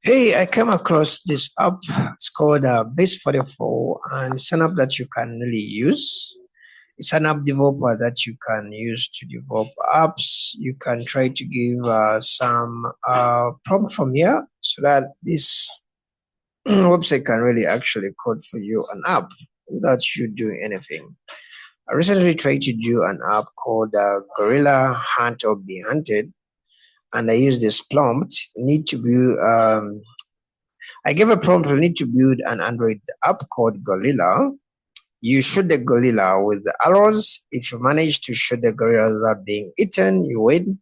Hey, I came across this app. It's called Base44, and it's an app that you can really use. It's an app developer that you can use to develop apps. You can try to give some prompt from here so that this website can really actually code for you an app without you doing anything. I recently tried to do an app called Gorilla Hunt or Be Hunted, and I used this prompt. Need to be I gave a prompt. We need to build an Android app called Gorilla. You shoot the gorilla with the arrows. If you manage to shoot the gorilla without being eaten, you win.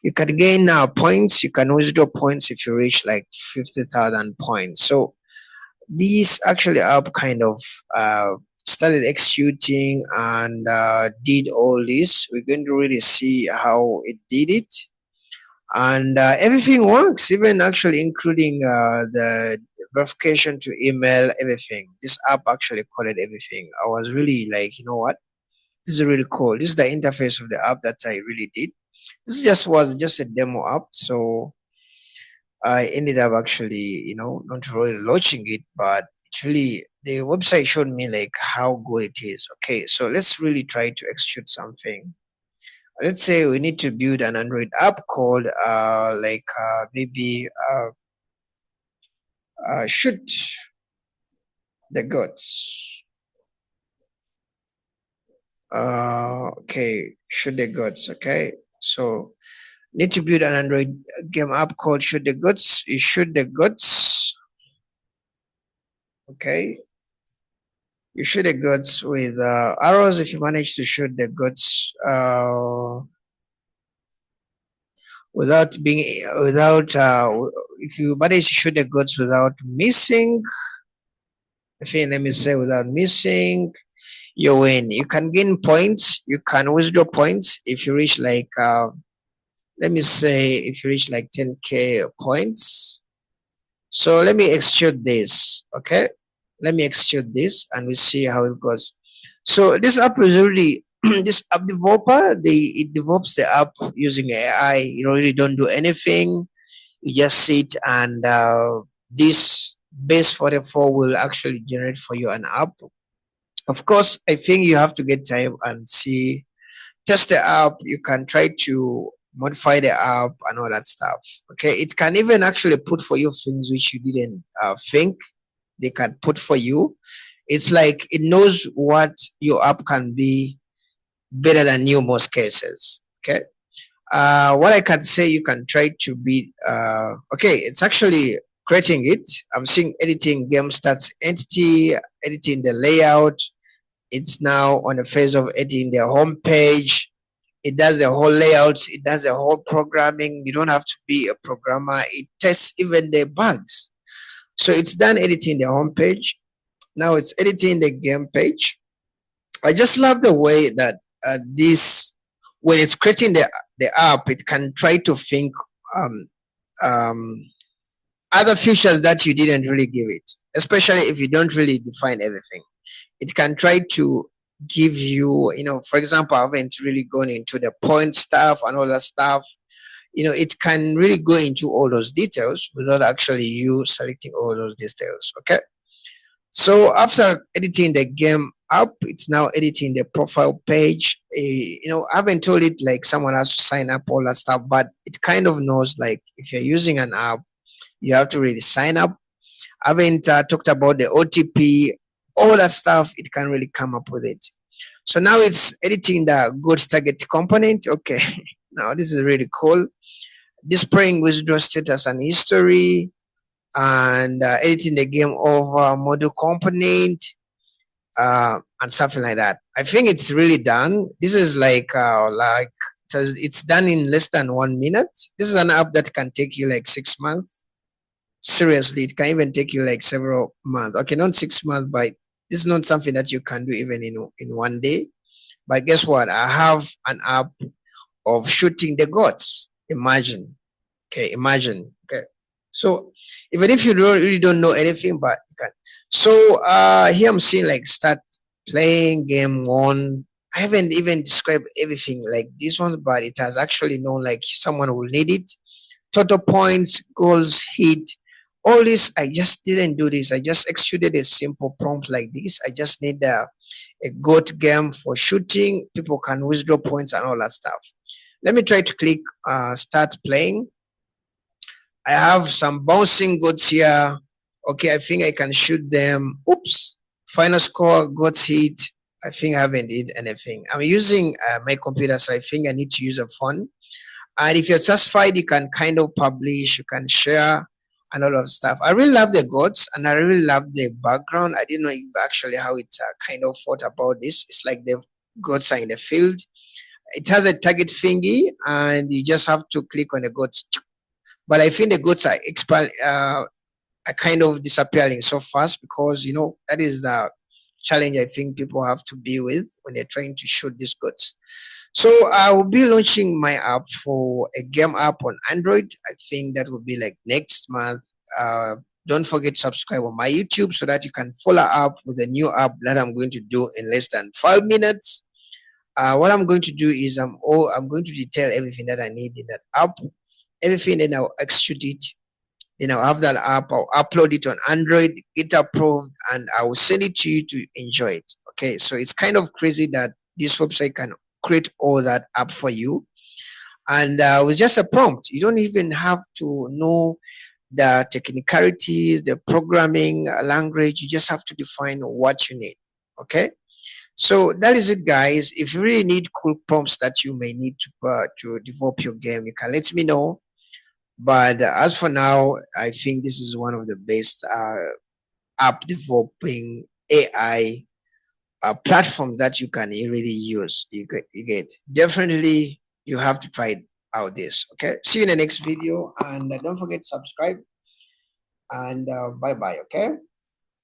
You can gain points. You can withdraw points if you reach like 50,000 points. So these actually app kind of started executing and did all this. We're going to really see how it did it, and everything works, even actually including the verification to email, everything. This app actually coded everything. I was really like, you know what, this is really cool. This is the interface of the app that I really did. This just was just a demo app, so I ended up actually, not really launching it, but it really, the website showed me like how good it is. Okay, so let's really try to execute something. Let's say we need to build an Android app called maybe shoot the goats. Okay, shoot the goats. Okay, so need to build an Android game app called shoot the goats. You shoot the goats. Okay, you shoot the goats with arrows. If you manage to shoot the goats without being without if you manage to shoot the goats without missing, let me say without missing, you win. You can gain points. You can withdraw points if you reach like let me say if you reach like 10k points. So let me execute this. Okay, let me execute this and we see how it goes. So this app is really this app developer, it develops the app using AI. You really don't do anything. You just sit and this Base44 will actually generate for you an app. Of course, I think you have to get time and see, test the app. You can try to modify the app and all that stuff. Okay, it can even actually put for you things which you didn't think they can put for you. It's like it knows what your app can be better than you most cases. Okay. What I can say, you can try to be okay. It's actually creating it. I'm seeing editing game stats entity, editing the layout. It's now on the phase of editing the home page. It does the whole layouts. It does the whole programming. You don't have to be a programmer. It tests even the bugs. So it's done editing the home page. Now it's editing the game page. I just love the way that this, when it's creating the app, it can try to think um, um, other features that you didn't really give it, especially if you don't really define everything. It can try to give you, for example, I haven't really gone into the point stuff and all that stuff. It can really go into all those details without actually you selecting all those details. Okay. So after editing the game up, it's now editing the profile page. I haven't told it like someone has to sign up, all that stuff, but it kind of knows like if you're using an app, you have to really sign up. I haven't talked about the OTP, all that stuff. It can really come up with it. So now it's editing the goods target component. Okay, now this is really cool. Displaying withdraw status and history, and editing the game over module component, and something like that. I think it's really done. This is like it's done in less than 1 minute. This is an app that can take you like 6 months. Seriously, it can even take you like several months. Okay, not 6 months, but this is not something that you can do even in one day. But guess what? I have an app of shooting the gods. Imagine. Okay, imagine. Okay. So even if you really don't know anything, but you can. So here I'm seeing like start playing game one. I haven't even described everything like this one, but it has actually known like someone will need it. Total points, goals hit, all this, I just didn't do this. I just executed a simple prompt like this. I just need a goat game for shooting. People can withdraw points and all that stuff. Let me try to click start playing. I have some bouncing goats here. Okay, I think I can shoot them. Oops. Final score, goats hit. I think I haven't did anything. I'm using my computer, so I think I need to use a phone. And if you're satisfied, you can kind of publish, you can share, and all of stuff. I really love the goats, and I really love the background. I didn't know actually how it's kind of thought about this. It's like the goats are in the field. It has a target thingy, and you just have to click on the goats. But I think the goats are kind of disappearing so fast because that is the challenge I think people have to be with when they're trying to shoot these goats. So I will be launching my app for a game app on Android. I think that will be like next month. Don't forget to subscribe on my YouTube so that you can follow up with a new app that I'm going to do in less than 5 minutes. What I'm going to do is I'm going to detail everything that I need in that app, everything, and I'll execute it. Then I'll have that app, I'll upload it on Android, get approved, and I will send it to you to enjoy it. Okay, so it's kind of crazy that this website can create all that app for you. And with just a prompt, you don't even have to know the technicalities, the programming language. You just have to define what you need. Okay, so that is it, guys. If you really need cool prompts that you may need to develop your game, you can let me know. But as for now, I think this is one of the best app developing AI platforms that you can really use. You get definitely you have to try out this. Okay, see you in the next video, and don't forget to subscribe. And bye bye. Okay.